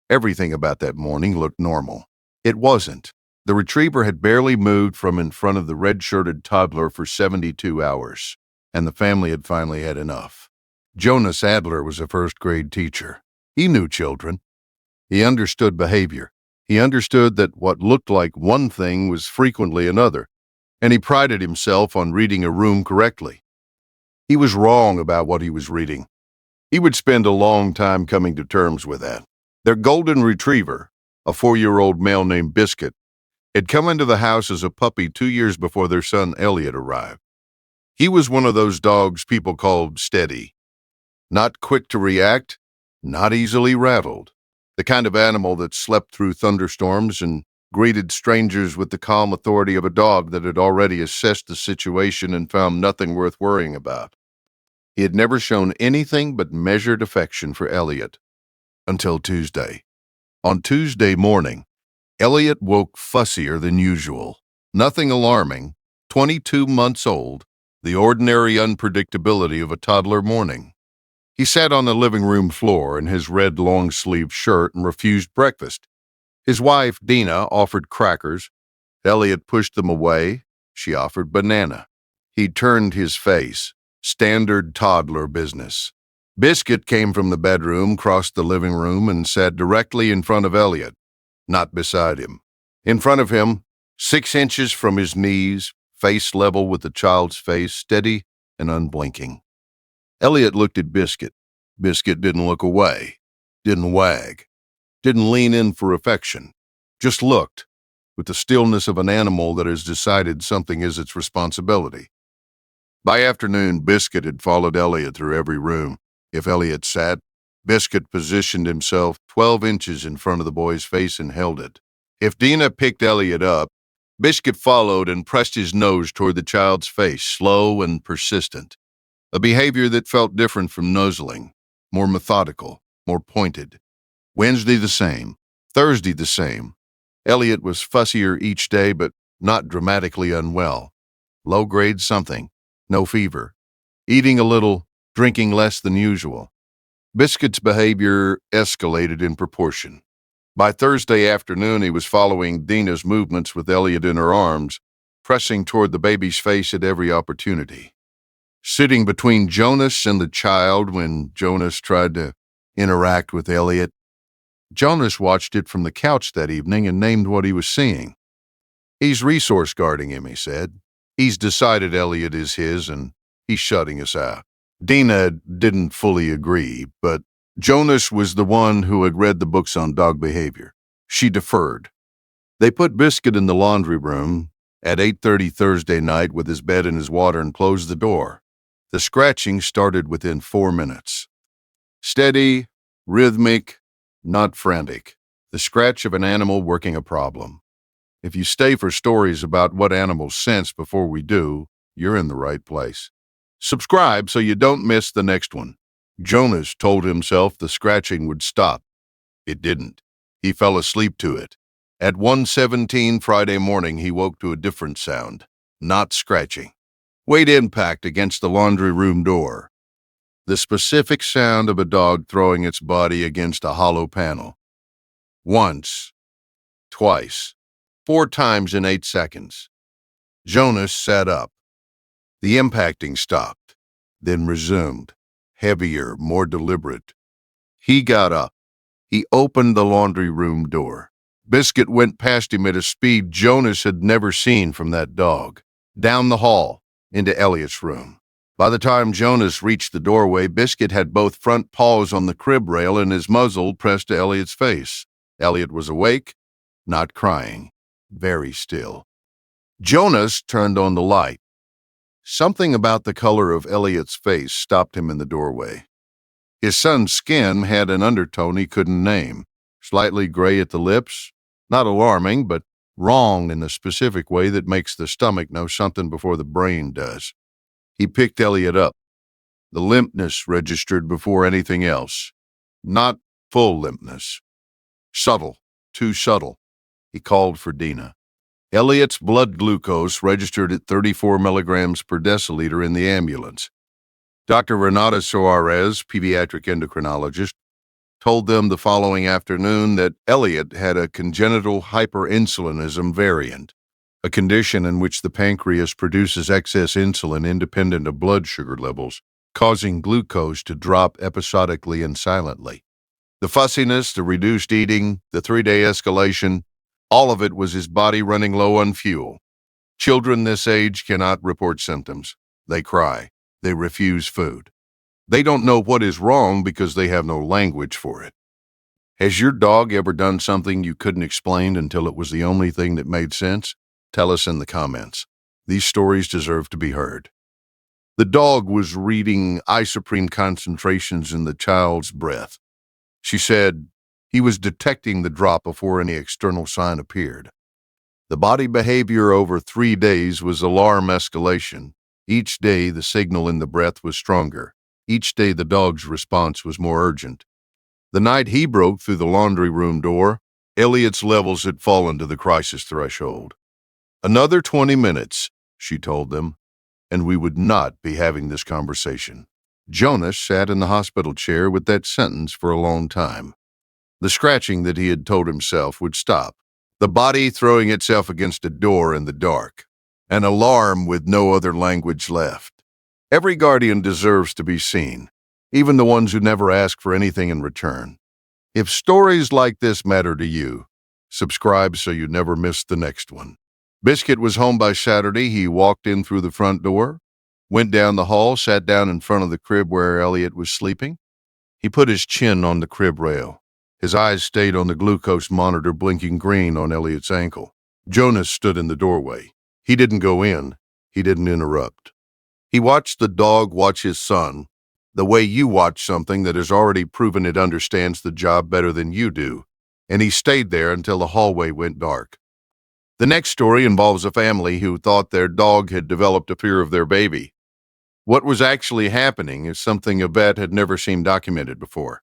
Everything about that morning looked normal. It wasn't. The retriever had barely moved from in front of the red-shirted toddler for 72 hours, and the family had finally had enough. Jonas Adler was a first-grade teacher. He knew children. He understood behavior. He understood that what looked like one thing was frequently another, and he prided himself on reading a room correctly. He was wrong about what he was reading. He would spend a long time coming to terms with that. Their golden retriever, a 4-year-old male named Biscuit, had come into the house as a puppy 2 years before their son Elliot arrived. He was one of those dogs people called steady. Not quick to react, not easily rattled. The kind of animal that slept through thunderstorms and greeted strangers with the calm authority of a dog that had already assessed the situation and found nothing worth worrying about. He had never shown anything but measured affection for Elliot. Until Tuesday. On Tuesday morning, Elliot woke fussier than usual. Nothing alarming, 22 months old, the ordinary unpredictability of a toddler morning. He sat on the living room floor in his red long-sleeved shirt and refused breakfast. His wife, Dina, offered crackers. Elliot pushed them away. She offered banana. He turned his face. Standard toddler business. Biscuit came from the bedroom, crossed the living room, and sat directly in front of Elliot, not beside him. In front of him, 6 inches from his knees, face level with the child's face, steady and unblinking. Elliot looked at Biscuit. Biscuit didn't look away, didn't wag, didn't lean in for affection, just looked, with the stillness of an animal that has decided something is its responsibility. By afternoon, Biscuit had followed Elliot through every room. If Elliot sat, Biscuit positioned himself 12 inches in front of the boy's face and held it. If Dina picked Elliot up, Biscuit followed and pressed his nose toward the child's face, slow and persistent. A behavior that felt different from nuzzling, more methodical, more pointed. Wednesday the same, Thursday the same. Elliot was fussier each day, but not dramatically unwell. Low-grade something, no fever. Eating a little, drinking less than usual. Biscuit's behavior escalated in proportion. By Thursday afternoon, he was following Dina's movements with Elliot in her arms, pressing toward the baby's face at every opportunity. Sitting between Jonas and the child when Jonas tried to interact with Elliot. Jonas watched it from the couch that evening and named what he was seeing. "He's resource guarding him," he said. "He's decided Elliot is his, and he's shutting us out." Dina didn't fully agree, but Jonas was the one who had read the books on dog behavior. She deferred. They put Biscuit in the laundry room at 8:30 Thursday night with his bed and his water and closed the door. The scratching started within 4 minutes. Steady, rhythmic, not frantic. The scratch of an animal working a problem. If you stay for stories about what animals sense before we do, you're in the right place. Subscribe so you don't miss the next one. Jonas told himself the scratching would stop. It didn't. He fell asleep to it. At 1:17 Friday morning, he woke to a different sound. Not scratching. Weight impact against the laundry room door. The specific sound of a dog throwing its body against a hollow panel. Once. Twice. 4 times in 8 seconds. Jonas sat up. The impacting stopped, then resumed, heavier, more deliberate. He got up. He opened the laundry room door. Biscuit went past him at a speed Jonas had never seen from that dog. Down the hall, into Elliot's room. By the time Jonas reached the doorway, Biscuit had both front paws on the crib rail and his muzzle pressed to Elliot's face. Elliot was awake, not crying, very still. Jonas turned on the light. Something about the color of Elliot's face stopped him in the doorway. His son's skin had an undertone he couldn't name, slightly gray at the lips, not alarming, but wrong in the specific way that makes the stomach know something before the brain does. He picked Elliot up. The limpness registered before anything else. Not full limpness. Subtle, too subtle. He called for Dina. Elliot's blood glucose registered at 34 milligrams per deciliter in the ambulance. Dr. Renata Soares, pediatric endocrinologist, told them the following afternoon that Elliot had a congenital hyperinsulinism variant, a condition in which the pancreas produces excess insulin independent of blood sugar levels, causing glucose to drop episodically and silently. The fussiness, the reduced eating, the 3-day escalation, all of it was his body running low on fuel. Children this age cannot report symptoms. They cry. They refuse food. They don't know what is wrong because they have no language for it. Has your dog ever done something you couldn't explain until it was the only thing that made sense? Tell us in the comments. These stories deserve to be heard. The dog was reading isoprene concentrations in the child's breath. She said he was detecting the drop before any external sign appeared. The body behavior over 3 days was alarm escalation. Each day, the signal in the breath was stronger. Each day, the dog's response was more urgent. The night he broke through the laundry room door, Elliot's levels had fallen to the crisis threshold. Another 20 minutes, she told them, and we would not be having this conversation. Jonas sat in the hospital chair with that sentence for a long time. The scratching that he had told himself would stop. The body throwing itself against a door in the dark. An alarm with no other language left. Every guardian deserves to be seen, even the ones who never ask for anything in return. If stories like this matter to you, subscribe so you never miss the next one. Biscuit was home by Saturday. He walked in through the front door, went down the hall, sat down in front of the crib where Elliot was sleeping. He put his chin on the crib rail. His eyes stayed on the glucose monitor blinking green on Elliot's ankle. Jonas stood in the doorway. He didn't go in. He didn't interrupt. He watched the dog watch his son, the way you watch something that has already proven it understands the job better than you do, and he stayed there until the hallway went dark. The next story involves a family who thought their dog had developed a fear of their baby. What was actually happening is something a vet had never seen documented before.